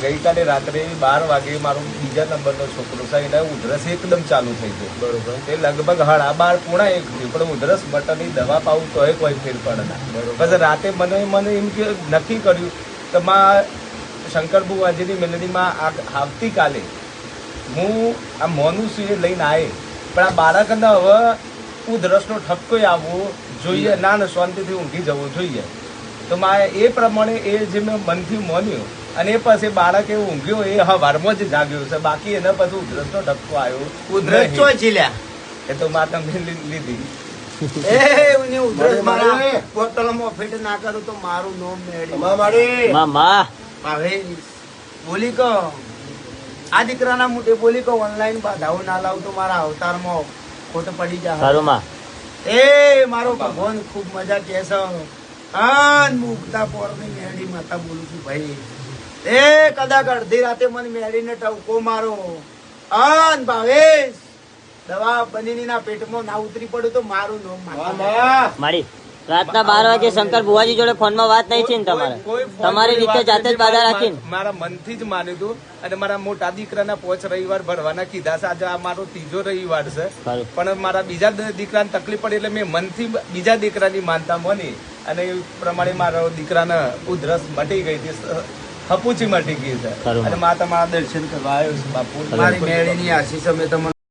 ગઈકાલે રાત્રે 12 વાગે મારો બીજા નંબરનો છોકરો છે એને ઉધરસ એકદમ ચાલુ થઈ ગયો. બરોબર. તે લગભગ 12:30 પોણા 1 થયું, પણ ઉધરસ મટનની દવા પાવું તોય કોઈ ફેર પડે ના. પછી રાતે મને એમ કે નક્કી કર્યું કે માં શંકર બુવાજીની મેલડીમાં આવતીકાલે હું આ મોનું છું એ લઈને આવે, પણ આ બાળકને હવે ઉધરસનો ઠપકો આવવો જોઈએ ના, શાંતિથી ઊંઘી જવું જોઈએ. તો મારે એ પ્રમાણે એ જે મેં મનથી માન્યું અને એ પછી બાળક એ ઊંઘ્યો એ હવારમાં જ જાગ્યો છે. બાકી એના પછી ઉધરસનો ઠપકો આવ્યો. ઉધરસ ચોય ચીલ્યા એ તો માં તમને લીધી. એ ઉધરસ મારા બોટલમાં ફીટ ના કરું તો મારું નામ મેળી હવે બોલી કહો આ દીકરાના મોટે બોલી કહો ઓનલાઈન બાધાઓ ના લાવ તો મારા અવતારમાં ખોટ પડી જાય. એ મારો ભગવાન ખૂબ મજા કે છે. મુક્તા પોરની મેળી માતા બોલું છું ભાઈ. એ કદાચ અડધી રાતે મને મેળીને ટવકો મારો અન ભાવેશ દવા બનીની ના પેટમાં ના ઉતરી પડ્યું તો મારું નામ મારી રાતના 12 વાગે શંકર ભુવાજી જોડે ફોનમાં વાત નહીં છે ને તમારી રીતે જાતે જ બાધા રાખીને મારા મનથી જ માન્યું હતું. અને મારા મોટા દીકરાના 5 રવિવાર ભરવાના કીધા છે. આજે આ મારો 3જો રવિવાર છે, પણ મારા બીજા દીકરાને તકલીફ પડી એટલે મેં મનથી બીજા દીકરાની માનતા માની અને એ પ્રમાણે મારા દીકરાને ઉધરસ મટી ગઈ હતી, હપુચી મટી ગઈ છે. અને માતા મારા દર્શન કરવા આવ્યો છું બાપુ. મારી મેળીની આશીષ અમે તમને